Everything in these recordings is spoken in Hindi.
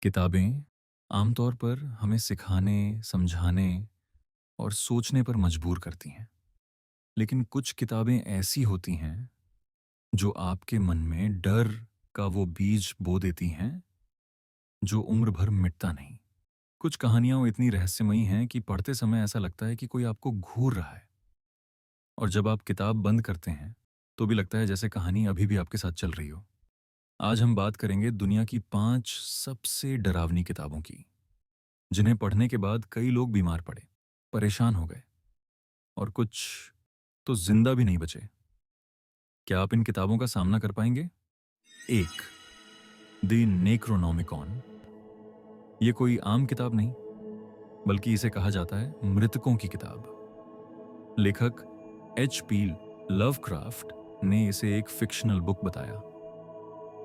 किताबें आमतौर पर हमें सिखाने, समझाने और सोचने पर मजबूर करती हैं। लेकिन कुछ किताबें ऐसी होती हैं जो आपके मन में डर का वो बीज बो देती हैं जो उम्र भर मिटता नहीं। कुछ कहानियां वो इतनी रहस्यमयी हैं कि पढ़ते समय ऐसा लगता है कि कोई आपको घूर रहा है, और जब आप किताब बंद करते हैं तो भी लगता है जैसे कहानी अभी भी आपके साथ चल रही हो। आज हम बात करेंगे दुनिया की 5 सबसे डरावनी किताबों की, जिन्हें पढ़ने के बाद कई लोग बीमार पड़े, परेशान हो गए और कुछ तो जिंदा भी नहीं बचे। क्या आप इन किताबों का सामना कर पाएंगे? एक, द नेक्रोनॉमिकॉन। ये कोई आम किताब नहीं, बल्कि इसे कहा जाता है मृतकों की किताब। लेखक HP लवक्राफ्ट ने इसे एक फिक्शनल बुक बताया।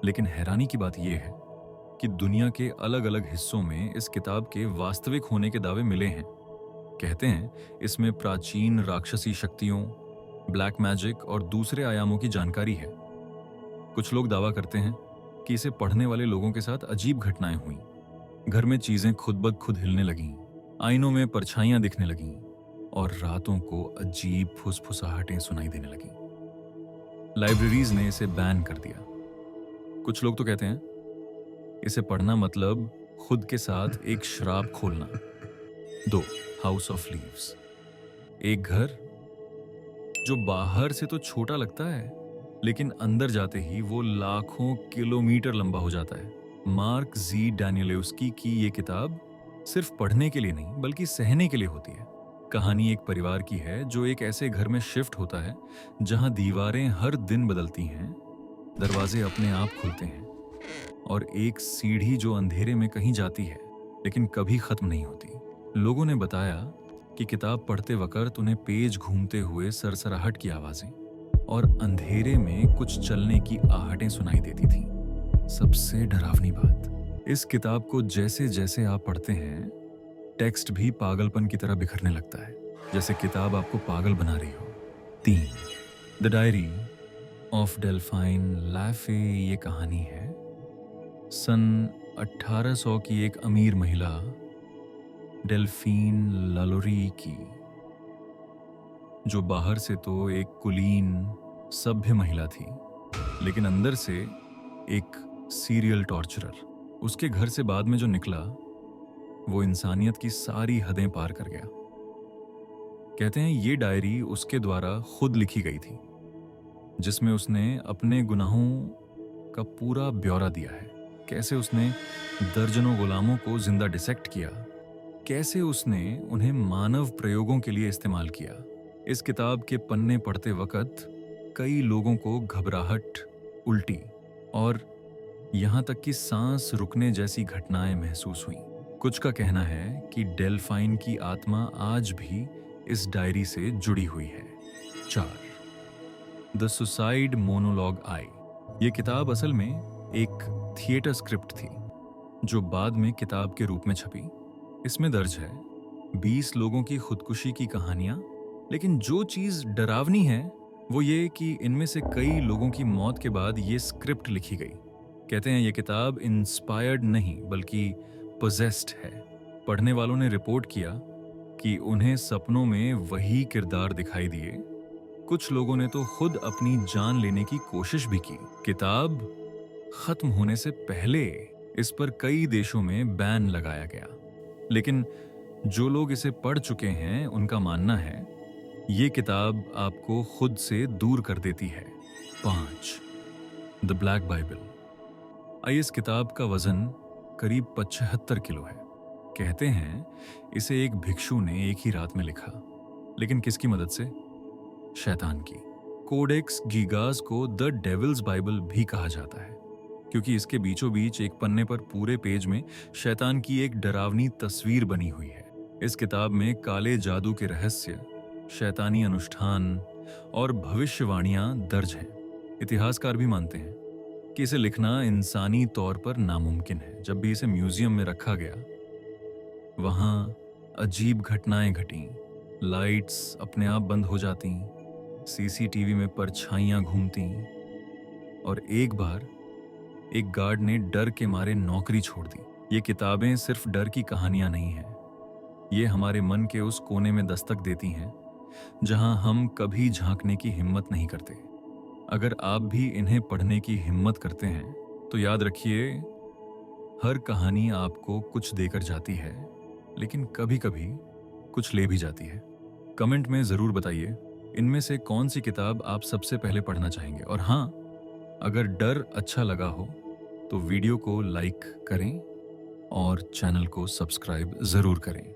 लेकिन हैरानी की बात यह है कि दुनिया के अलग अलग हिस्सों में इस किताब के वास्तविक होने के दावे मिले हैं। कहते हैं इसमें प्राचीन राक्षसी शक्तियों, ब्लैक मैजिक और दूसरे आयामों की जानकारी है। कुछ लोग दावा करते हैं कि इसे पढ़ने वाले लोगों के साथ अजीब घटनाएं हुईं। घर में चीजें खुद ब खुद हिलने लगीं, आईनों में परछाइयां दिखने लगीं और रातों को अजीब फुसफुसाहटें सुनाई देने लगीं। लाइब्रेरीज ने इसे बैन कर दिया। कुछ लोग तो कहते हैं इसे पढ़ना मतलब खुद के साथ एक श्राप खोलना। दो, हाउस ऑफ लीव्स। एक घर जो बाहर से तो छोटा लगता है, लेकिन अंदर जाते ही वो लाखों किलोमीटर लंबा हो जाता है। मार्क जी डैनियलेव्स्की की ये किताब सिर्फ पढ़ने के लिए नहीं, बल्कि सहने के लिए होती है। कहानी एक परिवार की है जो एक ऐसे घर में शिफ्ट होता है जहां दीवारें हर दिन बदलती हैं, दरवाजे अपने आप खुलते हैं और एक सीढ़ी जो अंधेरे में कहीं जाती है लेकिन कभी खत्म नहीं होती। लोगों ने बताया कि किताब पढ़ते वक्त उन्हें पेज घूमते हुए सरसराहट की आवाजें और अंधेरे में कुछ चलने की आहटें सुनाई देती थीं। सबसे डरावनी बात, इस किताब को जैसे जैसे आप पढ़ते हैं, टेक्स्ट भी पागलपन की तरह बिखरने लगता है, जैसे किताब आपको पागल बना रही हो। 3, द डायरी ऑफ डेल्फाइन लाफे। ये कहानी है सन 1800 की एक अमीर महिला डेल्फीन लालोरी की, जो बाहर से तो एक कुलीन सभ्य महिला थी, लेकिन अंदर से एक सीरियल टॉर्चरर। उसके घर से बाद में जो निकला वो इंसानियत की सारी हदें पार कर गया। कहते हैं ये डायरी उसके द्वारा खुद लिखी गई थी, जिसमें उसने अपने गुनाहों का पूरा ब्यौरा दिया है। कैसे उसने दर्जनों गुलामों को जिंदा डिसेक्ट किया, कैसे उसने उन्हें मानव प्रयोगों के लिए इस्तेमाल किया। इस किताब के पन्ने पढ़ते वक्त कई लोगों को घबराहट, उल्टी और यहाँ तक कि सांस रुकने जैसी घटनाएं महसूस हुईं। कुछ का कहना है कि डेल्फाइन की आत्मा आज भी इस डायरी से जुड़ी हुई है। 4, द सुसाइड मोनोलॉग आई। ये किताब असल में एक थिएटर स्क्रिप्ट थी जो बाद में किताब के रूप में छपी। इसमें दर्ज है 20 लोगों की खुदकुशी की कहानियां, लेकिन जो चीज डरावनी है वो ये कि इनमें से कई लोगों की मौत के बाद ये स्क्रिप्ट लिखी गई। कहते हैं ये किताब इंस्पायर्ड नहीं बल्कि पोजेस्ड है। पढ़ने वालों ने रिपोर्ट किया कि उन्हें सपनों में वही किरदार दिखाई दिए। कुछ लोगों ने तो खुद अपनी जान लेने की कोशिश भी की। किताब खत्म होने से पहले इस पर कई देशों में बैन लगाया गया, लेकिन जो लोग इसे पढ़ चुके हैं उनका मानना है ये किताब आपको खुद से दूर कर देती है। 5, द ब्लैक बाइबल। इस किताब का वजन करीब 75 किलो है। कहते हैं इसे एक भिक्षु ने एक ही रात में लिखा, लेकिन किसकी मदद से? शैतान की। कोडेक्स गीगास को द डेविल्स बाइबल भी कहा जाता है, क्योंकि इसके बीचों बीच एक पन्ने पर पूरे पेज में शैतान की एक डरावनी तस्वीर बनी हुई है। इस किताब में काले जादू के रहस्य, शैतानी अनुष्ठान और भविष्यवाणियां दर्ज हैं। इतिहासकार भी मानते हैं कि इसे लिखना इंसानी तौर पर नामुमकिन है। जब भी इसे म्यूजियम में रखा गया, वहां अजीब घटनाएं घटीं। लाइट्स अपने आप बंद हो जाती, CCTV में परछाइयां घूमती, और एक बार एक गार्ड ने डर के मारे नौकरी छोड़ दी। ये किताबें सिर्फ डर की कहानियां नहीं हैं, ये हमारे मन के उस कोने में दस्तक देती हैं जहां हम कभी झांकने की हिम्मत नहीं करते। अगर आप भी इन्हें पढ़ने की हिम्मत करते हैं तो याद रखिए, हर कहानी आपको कुछ देकर जाती है, लेकिन कभी-कभी कुछ ले भी जाती है। कमेंट में ज़रूर बताइए, इनमें से कौन सी किताब आप सबसे पहले पढ़ना चाहेंगे। और हाँ, अगर डर अच्छा लगा हो तो वीडियो को लाइक करें और चैनल को सब्सक्राइब ज़रूर करें।